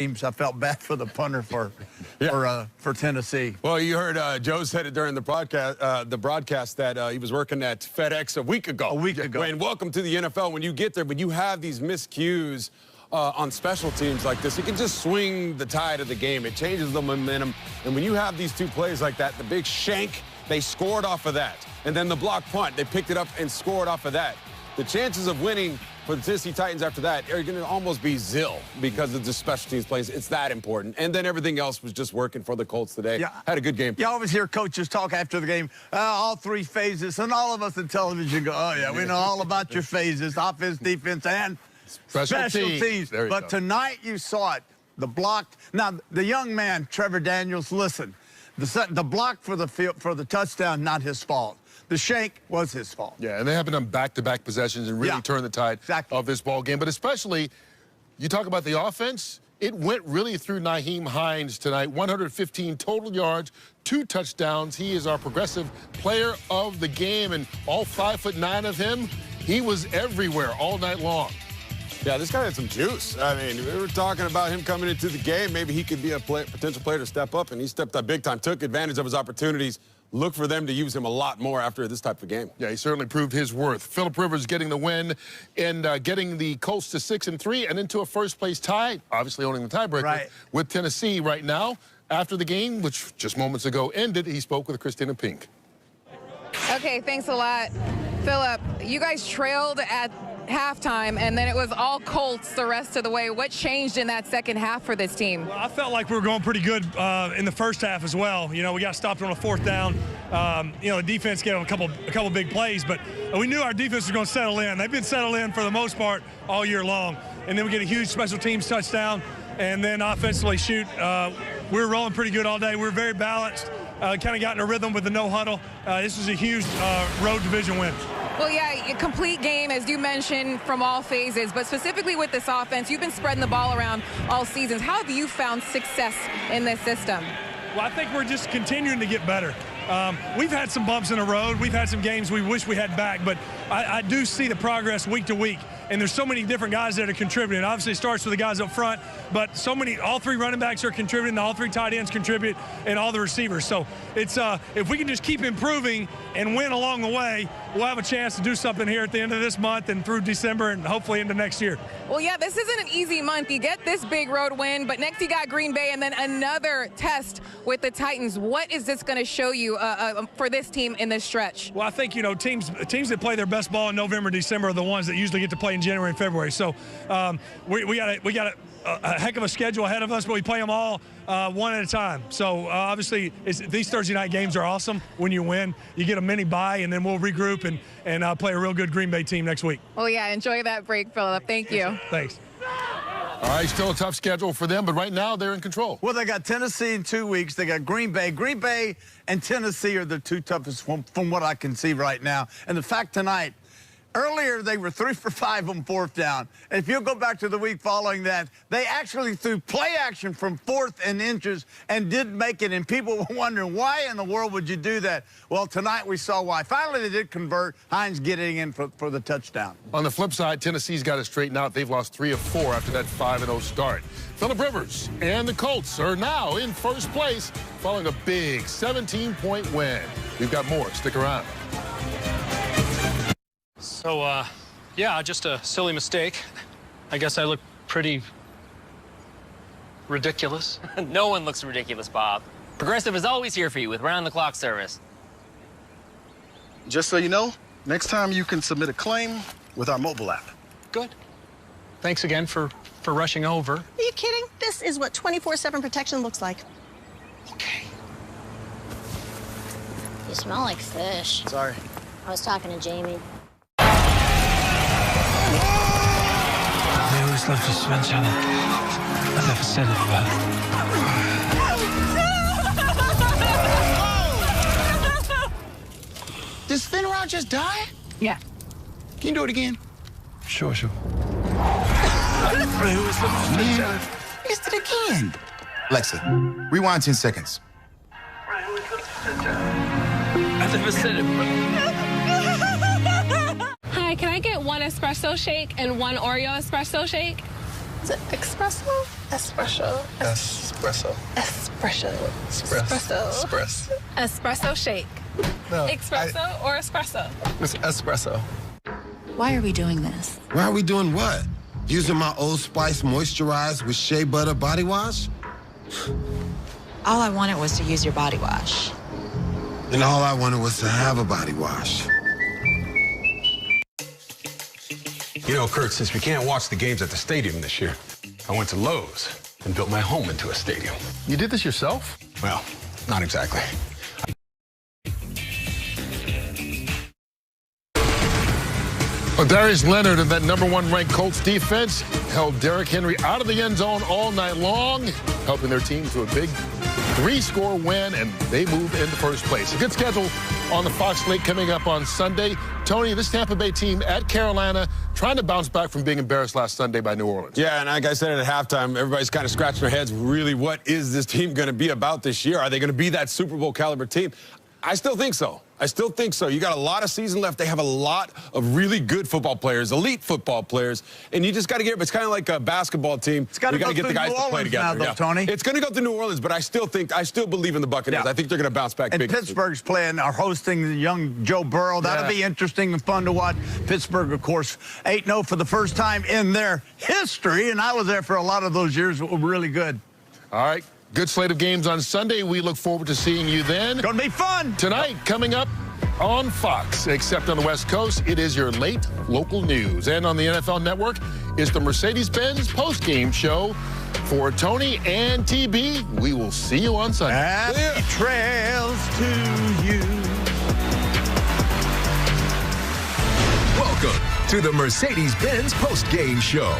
teams. I felt bad for the punter for Tennessee. Well, you heard Joe said it during the broadcast that he was working at FedEx a week ago. And welcome to the NFL. When you get there, but you have these miscues on special teams like this, it can just swing the tide of the game. It changes the momentum. And when you have these two plays like that, the big shank, they scored off of that. And then the block punt, they picked it up and scored off of that. The chances of winning for the Tennessee Titans after that are going to almost be zil because of the special teams plays. It's that important. And then everything else was just working for the Colts today. Yeah. Had a good game. You always hear coaches talk after the game, all three phases, and all of us in television go, oh, yeah, we know all about your phases, offense, defense, and special teams. But tonight you saw it, the block. Now, the young man, Trevor Daniels, listen, the block for the touchdown, not his fault. The shank was his fault. Yeah, and they haven't done back-to-back possessions and really turned the tide of this ball game. But especially, you talk about the offense, it went really through Nyheim Hines tonight. 115 total yards, 2 touchdowns. He is our progressive player of the game, and all 5'9" of him, he was everywhere all night long. Yeah, this guy had some juice. I mean, we were talking about him coming into the game. Maybe he could be a potential player to step up, and he stepped up big time, took advantage of his opportunities. Look for them to use him a lot more after this type of game. Yeah, he certainly proved his worth. Phillip Rivers getting the win and getting the Colts to 6-3 and into a first-place tie, obviously owning the tiebreaker with Tennessee right now. After the game, which just moments ago ended, he spoke with Christina Pink. Okay, thanks a lot. Phillip, you guys trailed at halftime, and then it was all Colts the rest of the way. What changed in that second half for this team? Well, I felt like we were going pretty good in the first half as well. You know, we got stopped on a 4th down. You know, the defense gave a couple big plays, but we knew our defense was going to settle in. They've been settled in for the most part all year long. And then we get a huge special teams touchdown, and then offensively shoot. We were rolling pretty good all day. We were very balanced. Kind of got in a rhythm with the no huddle. This was a huge road division win. Well, yeah, a complete game, as you mentioned, from all phases, but specifically with this offense, you've been spreading the ball around all seasons. How have you found success in this system? Well, I think we're just continuing to get better. We've had some bumps in the road. We've had some games we wish we had back, but I do see the progress week to week. And there's so many different guys that are contributing. Obviously, it starts with the guys up front, but all 3 running backs are contributing, all 3 tight ends contribute, and all the receivers. So it's if we can just keep improving and win along the way, we'll have a chance to do something here at the end of this month and through December and hopefully into next year. Well, yeah, this isn't an easy month. You get this big road win, but next you got Green Bay and then another test with the Titans. What is this going to show you for this team in this stretch? Well, I think, you know, teams that play their best ball in November, December are the ones that usually get to play in January and February. So we got a heck of a schedule ahead of us, but we play them all one at a time. So obviously these Thursday night games are awesome. When you win, you get a mini bye, and then we'll regroup and play a real good Green Bay team next week. Well, yeah, enjoy that break, Phillip. Thank you. Thanks. All right, still a tough schedule for them, but right now they're in control. Well, they got Tennessee in 2 weeks. They got Green Bay. Green Bay and Tennessee are the 2 toughest from what I can see right now. And the fact tonight, earlier, they were 3 for 5 on 4th down. And if you'll go back to the week following that, they actually threw play action from 4th and inches and didn't make it. And people were wondering, why in the world would you do that? Well, tonight we saw why. Finally, they did convert. Hines getting in for the touchdown. On the flip side, Tennessee's got to straighten out. They've lost 3 of 4 after that 5-0 start. Phillip Rivers and the Colts are now in first place following a big 17-point win. We've got more. Stick around. So, yeah, just a silly mistake. I guess I look pretty ridiculous. No one looks ridiculous, Bob. Progressive is always here for you with round-the-clock service. Just so you know, next time you can submit a claim with our mobile app. Good. Thanks again for rushing over. Are you kidding? This is what 24/7 protection looks like. Okay. You smell like fish. Sorry. I was talking to Jamie. I always loved you, Spencer. I never said it, but... Did Spin Route just die? Yeah. Can you do it again? Sure. Man, missed it again. Alexa, rewind 10 seconds. I never said it, Hi, can I get 1 espresso shake and 1 Oreo espresso shake? Is it espresso? Espresso. Espresso. Espresso. Espresso. Espresso. Espresso shake. No, Espresso or espresso? It's espresso. Why are we doing this? Why are we doing what? Using my Old Spice moisturized with shea butter body wash? All I wanted was to use your body wash. And all I wanted was to have a body wash. You know, Kurt, since we can't watch the games at the stadium this year, I went to Lowe's and built my home into a stadium. You did this yourself? Well, not exactly. Well, Darius Leonard and that #1 ranked Colts defense held Derrick Henry out of the end zone all night long, helping their team to a big 3-score win, and they move into first place. A good schedule on the Fox slate coming up on Sunday. Tony, this Tampa Bay team at Carolina trying to bounce back from being embarrassed last Sunday by New Orleans. Yeah, and like I said at halftime, everybody's kind of scratching their heads. Really, what is this team going to be about this year? Are they going to be that Super Bowl caliber team? I still think so. I still think so. You got a lot of season left. They have a lot of really good football players, elite football players, and you just got to get. It's kind of like a basketball team. It's got to get the guys to play together. Now, though, Tony. It's going to go to New Orleans, but I still believe in the Buccaneers. Yeah. I think they're going to bounce back. And big. Pittsburgh's hosting the young Joe Burrow. That'll be interesting and fun to watch. Pittsburgh, of course, 8-0 for the first time in their history, and I was there for a lot of those years. It was really good. All right. Good slate of games on Sunday. We look forward to seeing you then. Gonna be fun. Tonight, coming up on Fox, except on the West Coast, it is your late local news. And on the NFL Network is the Mercedes-Benz postgame show. For Tony and TB, we will see you on Sunday. Happy trails to you. Welcome to the Mercedes-Benz postgame show.